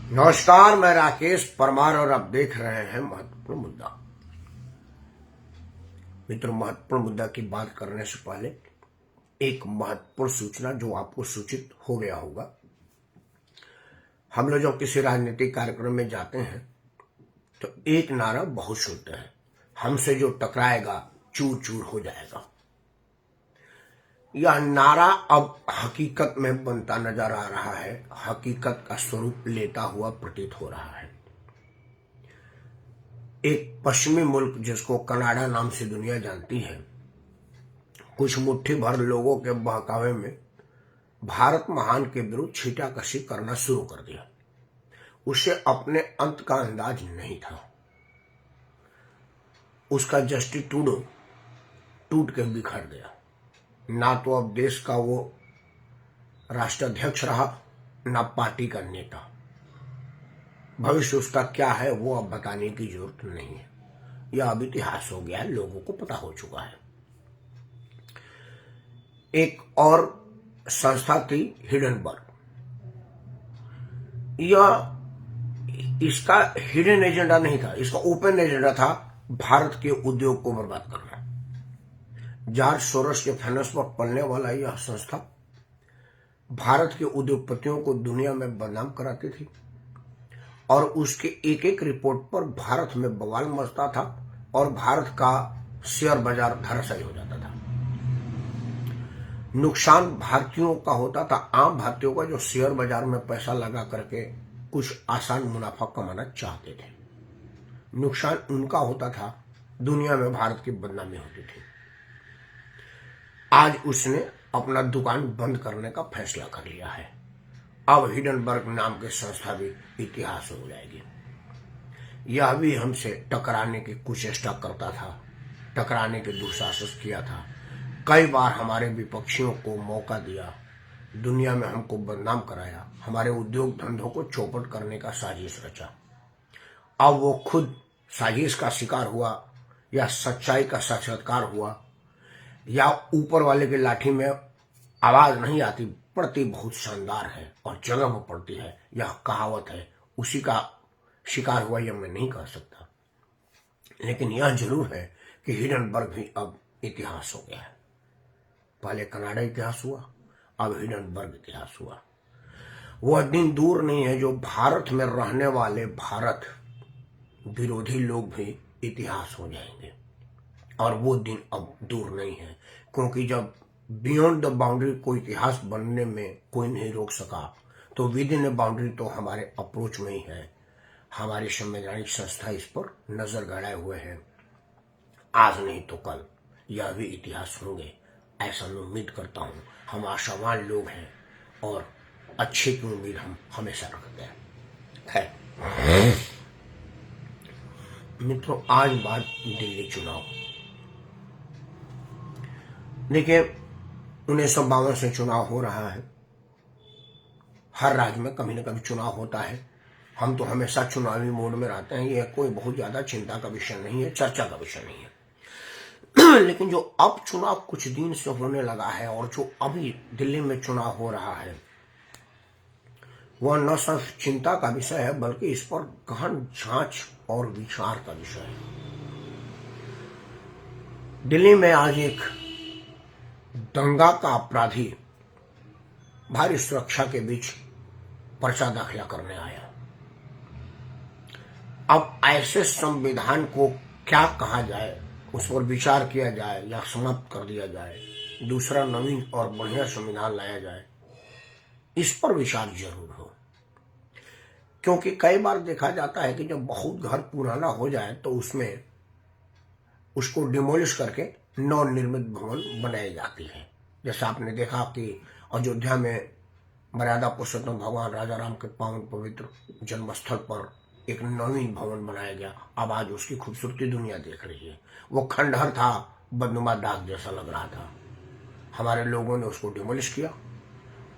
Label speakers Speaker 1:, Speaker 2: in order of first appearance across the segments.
Speaker 1: नमस्कार, मैं राकेश परमार और आप देख रहे हैं महत्वपूर्ण मुद्दा। मित्रों, महत्वपूर्ण मुद्दा की बात करने से पहले एक महत्वपूर्ण सूचना जो आपको सूचित हो गया होगा। हम लोग जब किसी राजनीतिक कार्यक्रम में जाते हैं तो एक नारा बहुत सुनते हैं, हमसे जो टकराएगा चूर चूर हो जाएगा। यह नारा अब हकीकत में बनता नजर आ रहा है, हकीकत का स्वरूप लेता हुआ प्रतीत हो रहा है। एक पश्चिमी मुल्क जिसको कनाडा नाम से दुनिया जानती है, कुछ मुट्ठी भर लोगों के बहकावे में भारत महान के विरुद्ध छीटाकशी करना शुरू कर दिया। उसे अपने अंत का अंदाज नहीं था। उसका जस्टिस ट्रूडो टूट के बिखर गया। ना तो अब देश का वो राष्ट्राध्यक्ष रहा, ना पार्टी का नेता। भविष्य उसका क्या है वो अब बताने की जरूरत नहीं है। यह अब इतिहास हो गया है, लोगों को पता हो चुका है। एक और संस्था थी हिडनबर्ग। यह इसका हिडन एजेंडा नहीं था, इसका ओपन एजेंडा था भारत के उद्योग को बर्बाद करना। जॉर्ज सोरोस के फाइनेंस पर पलने वाला यह संस्था भारत के उद्योगपतियों को दुनिया में बदनाम कराती थी और उसके एक एक रिपोर्ट पर भारत में बवाल मचता था और भारत का शेयर बाजार धराशायी हो जाता था। नुकसान भारतीयों का होता था, आम भारतीयों का, जो शेयर बाजार में पैसा लगा करके कुछ आसान मुनाफा कमाना चाहते थे। नुकसान उनका होता था, दुनिया में भारत की बदनामी होती थी। आज उसने अपना दुकान बंद करने का फैसला कर लिया है। अब हिडनबर्ग नाम की संस्था भी इतिहास हो जाएगी। यह भी हमसे टकराने की कुचेष्टा करता था, टकराने के दुस्साहस किया था। कई बार हमारे विपक्षियों को मौका दिया, दुनिया में हमको बदनाम कराया, हमारे उद्योग धंधों को चौपट करने का साजिश रचा। अब वो खुद साजिश का शिकार हुआ या सच्चाई का साक्षात्कार हुआ या ऊपर वाले की लाठी में आवाज नहीं आती, पड़ती बहुत शानदार है और जगह में पड़ती है, यह कहावत है। उसी का शिकार हुआ यह मैं नहीं कह सकता, लेकिन यह जरूर है कि हिडनबर्ग भी अब इतिहास हो गया है। पहले कनाडा इतिहास हुआ, अब हिडनबर्ग इतिहास हुआ। वह दिन दूर नहीं है जो भारत में रहने वाले भारत विरोधी लोग भी इतिहास हो जाएंगे, और वो दिन अब दूर नहीं है, क्योंकि जब बियॉन्ड द बाउंड्री को इतिहास बनने में कोई नहीं रोक सका, तो विद इन ए बाउंड्री तो हमारे अप्रोच में ही है। हमारी संवैधानिक संस्था इस पर नजर गड़ाए हुए है। आज नहीं तो कल यह भी इतिहास होंगे, ऐसा मैं उम्मीद करता हूँ। हम आशावान लोग हैं और अच्छे की उम्मीद हम हमेशा रखते हैं। मित्रों, आज बात दिल्ली चुनाव। देखिए, 1952 से चुनाव हो रहा है। हर राज्य में कभी न कभी चुनाव होता है। हम तो हमेशा चुनावी मोड में रहते हैं। यह कोई बहुत ज्यादा चिंता का विषय नहीं है, चर्चा का विषय नहीं है। लेकिन जो अब चुनाव कुछ दिन से होने लगा है और जो अभी दिल्ली में चुनाव हो रहा है, वह न सिर्फ चिंता का विषय है बल्कि इस पर गहन जांच और विचार का विषय है। दिल्ली में आज एक दंगा का अपराधी भारी सुरक्षा के बीच पर्चा दाखिला करने आया। अब ऐसे संविधान को क्या कहा जाए, उस पर विचार किया जाए या समाप्त कर दिया जाए, दूसरा नवीन और बढ़िया संविधान लाया जाए, इस पर विचार जरूर हो। क्योंकि कई बार देखा जाता है कि जब बहुत घर पुराना हो जाए तो उसमें उसको डिमोलिश करके नवनिर्मित भवन बनाई जाती है। जैसा आपने देखा कि अयोध्या में मर्यादा पुरुषोत्तम भगवान राजा राम के पावन पवित्र जन्मस्थल पर एक नवीन भवन बनाया गया। अब आज उसकी खूबसूरती दुनिया देख रही है। वो खंडहर था, बदनुमा दाग जैसा लग रहा था। हमारे लोगों ने उसको डिमोलिश किया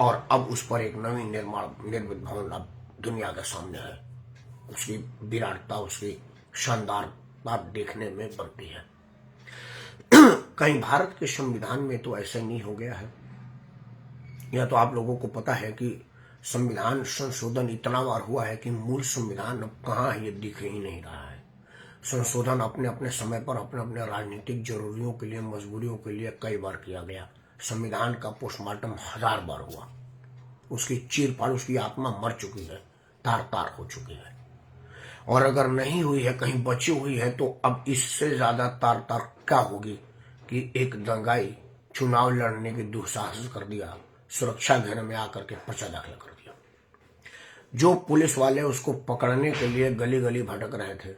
Speaker 1: और अब उस पर एक नवीन निर्मित भवन अब दुनिया के सामने है। उसकी विराटता, उसकी शानदारता देखने में बनती है। कहीं भारत के संविधान में तो ऐसा नहीं हो गया है। यह तो आप लोगों को पता है कि संविधान संशोधन इतना बार हुआ है कि मूल संविधान अब कहाँ है ये दिख ही नहीं रहा है। संशोधन अपने अपने समय पर अपने अपने राजनीतिक जरूरियों के लिए, मजबूरियों के लिए कई बार किया गया। संविधान का पोस्टमार्टम 1000 बार हुआ। उसकी चीरफाड़, उसकी आत्मा मर चुकी है, तार तार हो चुकी है। और अगर नहीं हुई है, कहीं बची हुई है, तो अब इससे ज्यादा तार तार क्या होगी कि एक दंगाई चुनाव लड़ने की दुस्साहस कर दिया, सुरक्षा घेरे में आकर के पर्चा दाखिल कर दिया। जो पुलिस वाले उसको पकड़ने के लिए गली गली भटक रहे थे,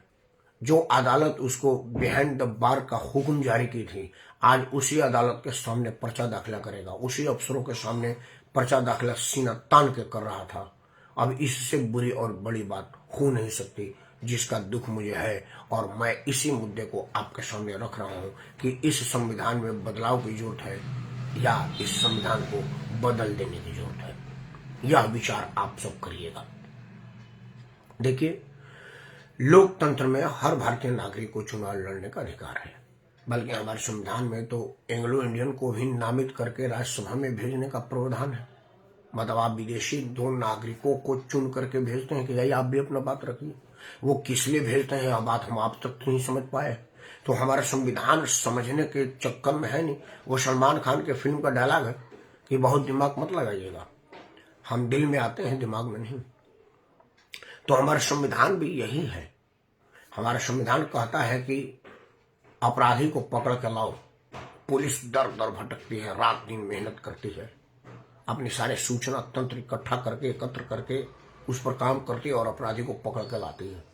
Speaker 1: जो अदालत उसको बिहाइंड द बार का हुक्म जारी की थी, आज उसी अदालत के सामने पर्चा दाखिला करेगा, उसी अफसरों के सामने पर्चा दाखिला सीना तान के कर रहा था। अब इससे बुरी और बड़ी बात हो नहीं सकती, जिसका दुख मुझे है। और मैं इसी मुद्दे को आपके सामने रख रहा हूं कि इस संविधान में बदलाव की जरूरत है या इस संविधान को बदल देने की जरूरत है। यह विचार आप सब करिएगा। देखिए, लोकतंत्र में हर भारतीय नागरिक को चुनाव लड़ने का अधिकार है, बल्कि हमारे संविधान में तो एंग्लो इंडियन को भी नामित करके राज्यसभा में भेजने का प्रावधान है। मतलब आप विदेशी 2 नागरिकों को चुन करके भेजते हैं कि भाई आप भी अपना बात रखिए। वो किस लिए भेजते हैं यह बात हम आप तक नहीं समझ पाए। तो हमारा संविधान समझने के चक्कर में है नहीं। वो सलमान खान के फिल्म का डायलॉग है कि बहुत दिमाग मत लगाइएगा, हम दिल में आते हैं, दिमाग में नहीं। तो हमारा संविधान भी यही है। हमारा संविधान कहता है कि अपराधी को पकड़ के लाओ। पुलिस दर दर भटकती है, रात दिन मेहनत करती है, अपने सारे सूचना तंत्र इकट्ठा करके, एकत्र करके उस पर काम करती है और अपराधी को पकड़ के लाती है।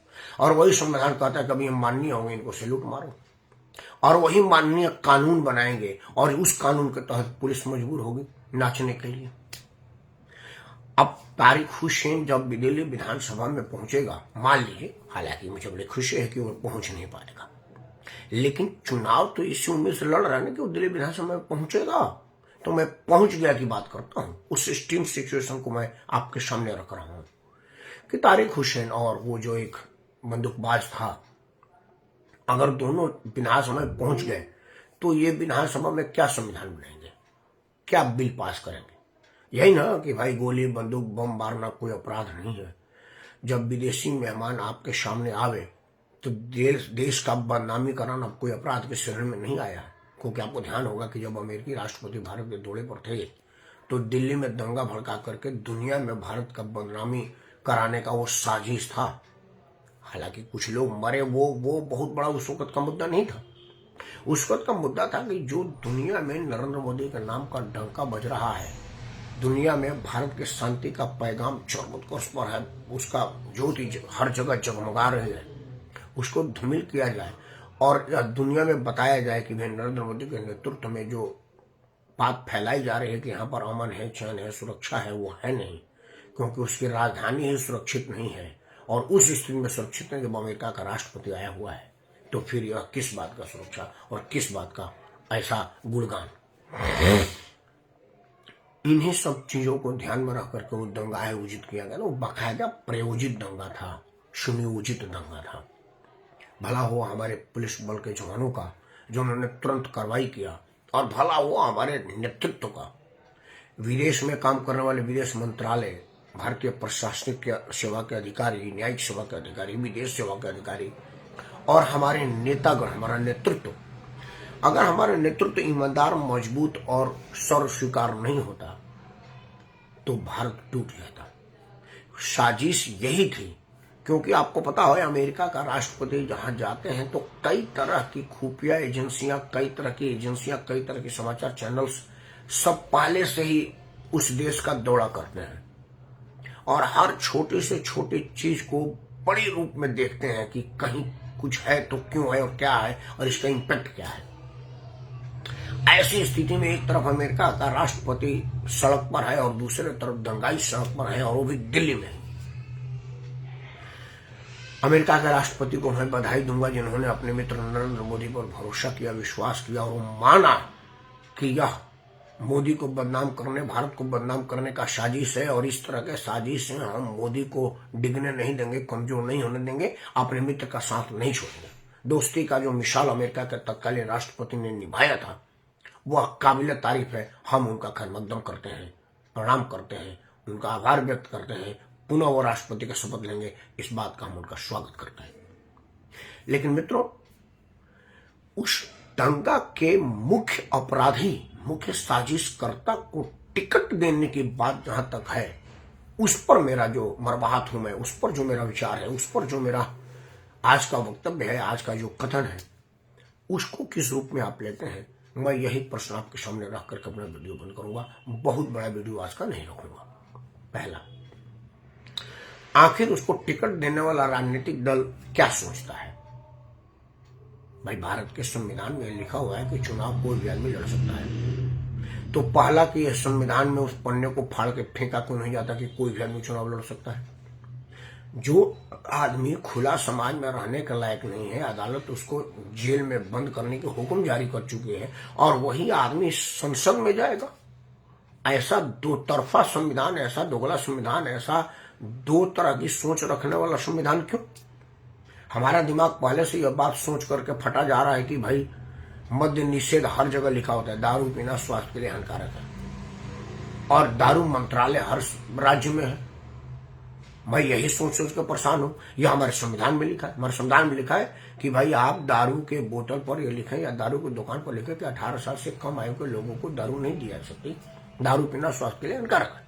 Speaker 1: और वही संविधान कहता है कभी हम माननीय होंगे, इनको सैल्यूट मारो। और वही माननीय कानून बनाएंगे और उस कानून के तहत पुलिस मजबूर होगी नाचने के लिए। अब तारिक हुसैन जब दिल्ली विधानसभा में पहुंचेगा, मान लीजिए, हालांकि मुझे बड़ी खुशी है कि वो पहुंच नहीं पाएगा, लेकिन चुनाव तो इसी उम्मीद से लड़ रहा है ना कि वो दिल्ली विधानसभा में पहुंचेगा। तो मैं पहुंच गया की बात करता हूं, उस स्टीम सिचुएशन को मैं आपके सामने रख रहा हूं कि तारिक हुसैन और वो जो एक बंदूकबाज था, अगर दोनों विधानसभा में पहुंच गए तो ये विधानसभा में क्या संविधान बनाएंगे, क्या बिल पास करेंगे? यही ना कि भाई गोली बंदूक बम मारना कोई अपराध नहीं है। जब विदेशी मेहमान आपके सामने आवे तो देश का बदनामी कराना कोई अपराध के श्रेणी में नहीं आया। क्योंकि आपको ध्यान होगा कि जब अमेरिकी राष्ट्रपति भारत के दौरे पर थे तो दिल्ली में दंगा भड़का करके दुनिया में भारत का बदनामी कराने का वो साजिश था। हालांकि कुछ लोग मरे, वो बहुत बड़ा उस वक्त का मुद्दा नहीं था। उस वक्त का मुद्दा था कि जो दुनिया में नरेंद्र मोदी के नाम का डंका बज रहा है, दुनिया में भारत के शांति का पैगाम चरमोत्कर्ष पर है, उसका ज्योति हर जगह जगमगा रही है, उसको धूमिल किया जाए और दुनिया में बताया जाए कि भाई नरेंद्र मोदी के नेतृत्व में जो बात फैलाई जा रही है कि यहाँ पर अमन है, चैन है, सुरक्षा है, वो है नहीं, क्योंकि उसकी राजधानी ही सुरक्षित नहीं है। और उस स्थिति में सुरक्षित नहीं जब अमेरिका का राष्ट्रपति आया हुआ है, तो फिर यह किस बात का सुरक्षा और किस बात का ऐसा गुणगान। इन्हीं सब चीजों को ध्यान में रख करके वो दंगा आयोजित किया गया। वो बाकायदा प्रायोजित दंगा था, सुनियोजित दंगा था। भला हुआ हमारे पुलिस बल के जवानों का जो उन्होंने तुरंत कार्रवाई किया, और भला हुआ हमारे नेतृत्व का, विदेश में काम करने वाले विदेश मंत्रालय, भारतीय प्रशासनिक सेवा के अधिकारी, न्यायिक सेवा के अधिकारी, विदेश सेवा के अधिकारी और हमारे नेतागण, हमारा नेतृत्व। अगर हमारा नेतृत्व ईमानदार, मजबूत और सर्व स्वीकार नहीं होता तो भारत टूट जाता। साजिश यही थी, क्योंकि आपको पता है अमेरिका का राष्ट्रपति जहां जाते हैं तो कई तरह की खुफिया एजेंसियां, कई तरह की समाचार चैनल्स सब पहले से ही उस देश का दौरा करते हैं और हर छोटे से छोटी चीज को बड़ी रूप में देखते हैं कि कहीं कुछ है तो क्यों है और क्या है और इसका इम्पैक्ट क्या है। ऐसी स्थिति में एक तरफ अमेरिका का राष्ट्रपति सड़क पर है और दूसरे तरफ दंगाई सड़क पर है, और वो भी दिल्ली में। अमेरिका के राष्ट्रपति को मैं बधाई दूंगा जिन्होंने अपने मित्र नरेंद्र मोदी पर भरोसा किया, विश्वास किया और माना कि यह मोदी को बदनाम करने, भारत को बदनाम करने का साजिश है और इस तरह के साजिश से हम मोदी को डिगने नहीं देंगे, कमजोर नहीं होने देंगे, अपने मित्र का साथ नहीं छोड़ेंगे। दोस्ती का जो मिसाल अमेरिका के तत्कालीन राष्ट्रपति ने निभाया था वह काबिल तारीफ है। हम उनका खैर मकदम करते हैं, प्रणाम करते हैं उनका आभार व्यक्त करते हैं, पुनः वो राष्ट्रपति का शपथ लेंगे, इस बात का हम उनका स्वागत करते हैं। लेकिन मित्रों, उस दंगा के मुख्य अपराधी, मुख्य साजिशकर्ता को टिकट देने की बात जहां तक है, उस पर मेरा जो मर्माहत हूं मैं, उस पर जो मेरा विचार है, उस पर जो मेरा आज का वक्तव्य है, आज का जो कथन है, उसको किस रूप में आप लेते हैं, मैं यही प्रश्न आपके सामने रख करके अपना वीडियो बंद करूंगा। बहुत बड़ा वीडियो आज का नहीं रखूंगा। पहला, आखिर उसको टिकट देने वाला राजनीतिक दल क्या सोचता है? भाई, भारत के संविधान में लिखा हुआ है कि चुनाव कोई भी आदमी लड़ सकता है। तो पहला कि यह संविधान में उस पन्ने को फाड़ के फेंका क्यों नहीं जाता कि कोई भी आदमी चुनाव लड़ सकता है? जो आदमी खुला समाज में रहने के लायक नहीं है, अदालत उसको जेल में बंद करने के हुक्म जारी कर चुकी है, और वही आदमी संसद में जाएगा? ऐसा दो तरफा संविधान, ऐसा दोगला संविधान, ऐसा दो तरह की सोच रखने वाला संविधान क्यों? हमारा दिमाग पहले से यह बात सोच करके फटा जा रहा है कि भाई मद्य निषेध हर जगह लिखा होता है, दारू पीना स्वास्थ्य के लिए हानिकारक है, और दारू मंत्रालय हर राज्य में है। मैं यही सोच के परेशान हूं। यह हमारे संविधान में लिखा है। हमारे संविधान में लिखा है कि भाई आप दारू के बोतल पर यह लिखें या दारू की दुकान पर लिखें कि 18 साल से कम आयु के लोगों को दारू नहीं दी जा सकती, दारू पीना स्वास्थ्य के लिए हानिकारक है।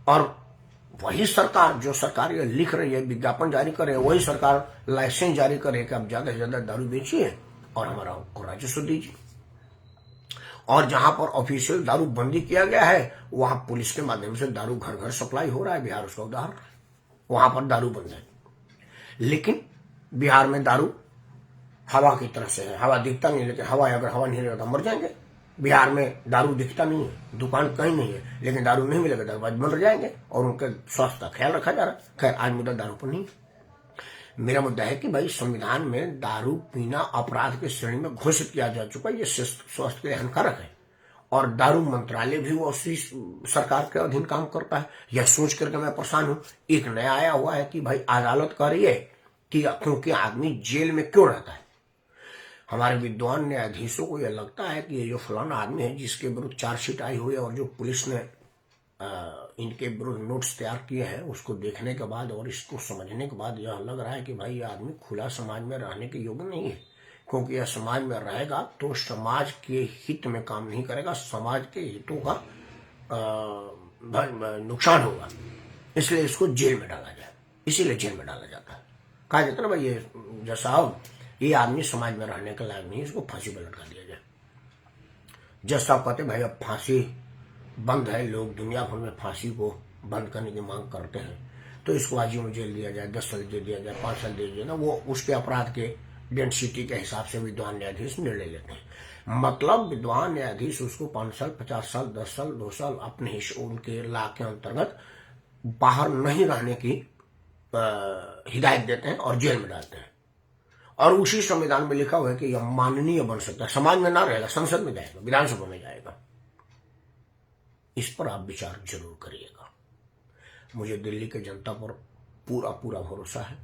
Speaker 1: और वही सरकार, जो सरकार ये लिख रही है, विज्ञापन जारी कर रही है, वही सरकार लाइसेंस जारी करे कि आप ज्यादा से ज्यादा दारू बेचिए और हमारा को राजस्व दीजिए। और जहां पर ऑफिशियल दारू बंदी किया गया है, वहां पुलिस के माध्यम से दारू घर घर सप्लाई हो रहा है। बिहार उसका उदाहरण है, वहां पर दारू बंद है। लेकिन बिहार में दारू हवा की तरह से है, हवा दिखता नहीं, लेकिन अगर हवा नहीं रहेगा तो मर जाएंगे। बिहार में दारू दिखता नहीं है, दुकान कहीं नहीं है, लेकिन दारू नहीं मिलेगा, दरबाज मर जाएंगे और उनके स्वास्थ्य का ख्याल रखा जा रहा है। खैर, आज मुद्दा दारू पर नहीं। मेरा मुद्दा है कि भाई संविधान में दारू पीना अपराध की श्रेणी में घोषित किया जा चुका है, ये स्वास्थ्य के लिए हानिकारक है, और दारू मंत्रालय भी वो उसी सरकार के अधीन काम करता है। यह सोच करके मैं परेशान हूं। एक नया आया हुआ है कि भाई अदालत कह रही है कि क्योंकि आदमी जेल में क्यों रहता है, हमारे विद्वान न्यायाधीशों को यह लगता है कि ये जो फलाना आदमी है जिसके विरुद्ध चार्जशीट आई हुई है और जो पुलिस ने इनके विरुद्ध नोट्स तैयार किए हैं, उसको देखने के बाद और इसको समझने के बाद यह लग रहा है कि भाई ये आदमी खुला समाज में रहने के योग्य नहीं है, क्योंकि यह समाज में रहेगा तो समाज के हित में काम नहीं करेगा, समाज के हितों का नुकसान होगा, इसलिए इसको जेल में डाला जाए। इसीलिए जेल में डाला जाता है। कहा जाता है ना भाई, ये जैसा ये आदमी समाज में रहने के लायक नहीं, इसको फांसी पर लटका दिया जाए। जज साहब कहते भाई अब फांसी बंद है, लोग दुनिया भर में फांसी को बंद करने की मांग करते हैं, तो इसको आजीवन जेल दिया जाए, 10 साल दे दिया जाए, 5 साल दे दिया ना, वो उसके अपराध के डेंसिटी के हिसाब से विद्वान न्यायाधीश निर्णय लेते हैं। मतलब विद्वान न्यायाधीश उसको 5 साल, 50 साल, 10 साल, 2 साल अपने उनके ला के अंतर्गत बाहर नहीं रहने की हिदायत देते हैं और जेल में डालते हैं। और उसी संविधान में लिखा हुआ है कि यह माननीय बन सकता है, समाज में ना रहेगा, संसद में जाएगा, विधानसभा में जाएगा। इस पर आप विचार जरूर करिएगा। मुझे दिल्ली के जनता पर पूरा पूरा भरोसा है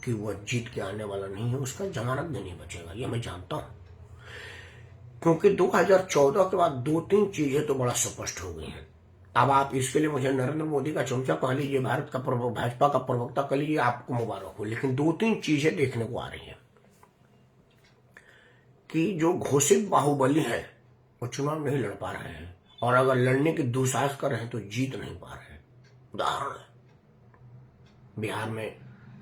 Speaker 1: कि वह जीत के आने वाला नहीं है, उसका जमानत भी नहीं बचेगा, यह मैं जानता हूं। क्योंकि 2014 के बाद 2-3 चीजें तो बड़ा स्पष्ट हो गई हैं। अब आप इसके लिए मुझे नरेंद्र मोदी का चमचा कह लीजिए, भारत का भाजपा का प्रवक्ता कह लीजिए, आपको मुबारक हो। लेकिन 2-3 चीजें देखने को आ रही हैं कि जो घोषित बाहुबली है वो चुनाव नहीं लड़ पा रहे हैं, और अगर लड़ने की दुस्साहस कर रहे हैं तो जीत नहीं पा रहे हैं। उदाहरण है, बिहार में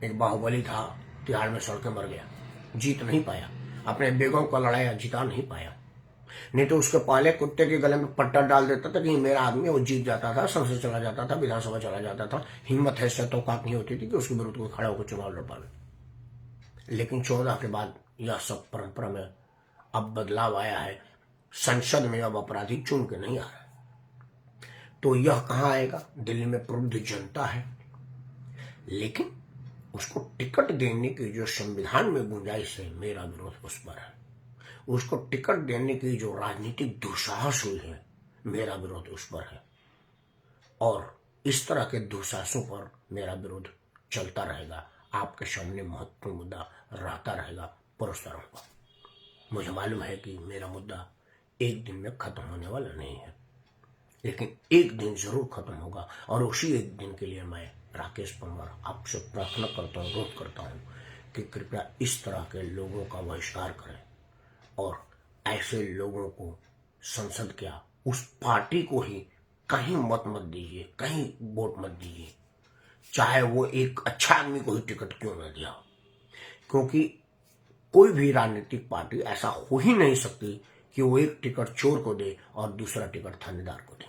Speaker 1: एक बाहुबली था, तिहाड़ में सड़के मर गया, जीत नहीं पाया, अपने बेगम का लड़ाया, जिता नहीं पाया। नहीं तो उसके पहले कुत्ते के गले में पट्टा डाल देता था कि मेरा आदमी, वो जीत जाता था, संसद चला जाता था, विधानसभा चला जाता था। हिम्मत है, तो औकात नहीं होती थी कि उसके विरुद्ध कोई खड़ा होकर चुनाव लड़ पावे। लेकिन 14 के बाद यह सब परंपरा में अब बदलाव आया है। संसद में अब अपराधी चुन के नहीं आ रहा, तो यह कहां आएगा? दिल्ली में प्रबुद्ध जनता है, लेकिन उसको टिकट देने की जो संविधान में गुंजाइश है, मेरा विरोध उस पर है। उसको टिकट देने की जो राजनीतिक दुस्साहस हुई है, मेरा विरोध उस पर है। और इस तरह के दुस्साहसों पर मेरा विरोध चलता रहेगा। आपके सामने महत्वपूर्ण मुद्दा रहता रहेगा, परोसता रहूंगा। मुझे मालूम है कि मेरा मुद्दा एक दिन में खत्म होने वाला नहीं है। लेकिन एक दिन जरूर खत्म होगा, और उसी एक दिन के लिए मैं राकेश परमार आपसे प्रार्थना करता हूँ, अनुरोध करता हूँ कि कृपया इस तरह के लोगों का बहिष्कार करें और ऐसे लोगों को संसद क्या उस पार्टी को ही कहीं मत दीजिए, कहीं वोट मत दीजिए, चाहे वो एक अच्छा आदमी को ही टिकट क्यों न दिया, क्योंकि कोई भी राजनीतिक पार्टी ऐसा हो ही नहीं सकती कि वो एक टिकट चोर को दे और दूसरा टिकट थानेदार को दे।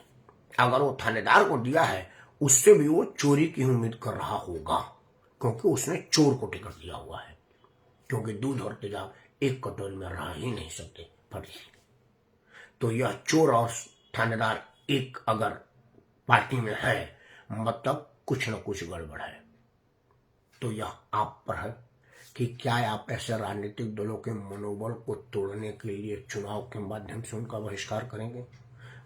Speaker 1: अगर वो थानेदार को दिया है, उससे भी वो चोरी की उम्मीद कर रहा होगा, क्योंकि उसने चोर को टिकट दिया हुआ है। क्योंकि दूध और तेजाब एक कटोरी में रह ही नहीं सकते, फट जाएंगे। तो यह चोर और थानेदार एक अगर पार्टी में है, मतलब कुछ न कुछ गड़बड़ है। तो यह आप पर है कि क्या आप ऐसे राजनीतिक दलों के मनोबल को तोड़ने के लिए चुनाव के माध्यम से उनका बहिष्कार करेंगे,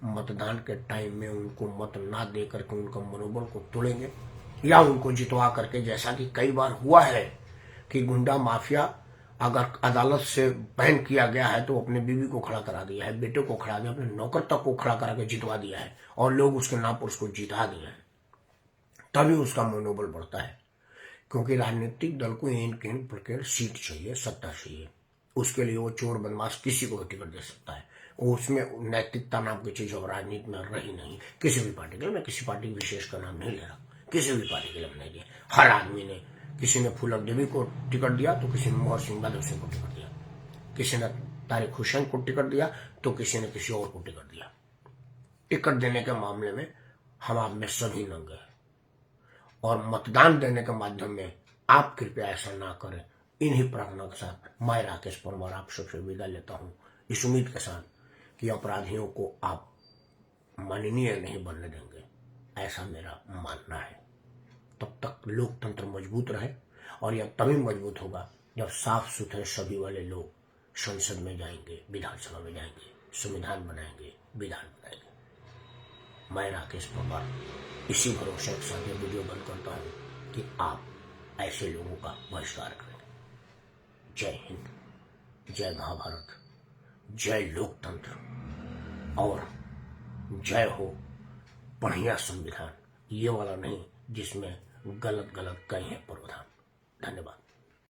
Speaker 1: मतदान के टाइम में उनको मत ना दे करके उनका मनोबल को तोड़ेंगे, या उनको जितवा करके, जैसा कि कई बार हुआ है कि गुंडा माफिया अगर अदालत से बैन किया गया है तो अपने बीवी को खड़ा करा दिया है, बेटे को खड़ा दिया, अपने नौकर तक को खड़ा करा के जितवा दिया है, और लोग उसके नाम पर उसको जिता दिया है, तभी उसका मनोबल बढ़ता है। क्योंकि राजनीतिक दल को इन प्रकार सीट चाहिए, सत्ता चाहिए, उसके लिए वो चोर बदमाश किसी को टिकट दे सकता है। उसमें नैतिकता नाम की चीज और राजनीति में रही नहीं, किसी भी पार्टी के लिए। मैं किसी पार्टी विशेष का नाम नहीं ले रहा, किसी भी पार्टी के लिए नहीं दिया। हर आदमी ने, किसी ने फूलन देवी को टिकट दिया तो किसी ने मोहर सिंह बहादुर सिंह को टिकट दिया, किसी ने तारिक हुसैन को टिकट दिया तो किसी ने किसी और को टिकट दिया। टिकट देने के मामले में हम आप में सभी नंगे हैं, और मतदान देने के माध्यम में आप कृपया ऐसा ना करें। इन्हीं प्रार्थना के साथ मैं राकेश परमार आप सबसे विदा लेता हूं, इस उम्मीद के साथ कि अपराधियों को आप माननीय नहीं बनने देंगे, ऐसा मेरा मानना है। तब तक लोकतंत्र मजबूत रहे, और यह तभी मजबूत होगा जब साफ सुथरे सभी वाले लोग संसद में जाएंगे, विधानसभा में जाएंगे, संविधान बनाएंगे, विधान बनाएंगे। मैं राकेश परमार इसी भरोसे के साथ ये वीडियो बंद करता हूं कि आप ऐसे लोगों का बहिष्कार करें। जय हिंद, जय महाभारत, जय लोकतंत्र, और जय हो बढ़िया संविधान, ये वाला नहीं जिसमें गलत गलत कई है प्रावधान। धन्यवाद।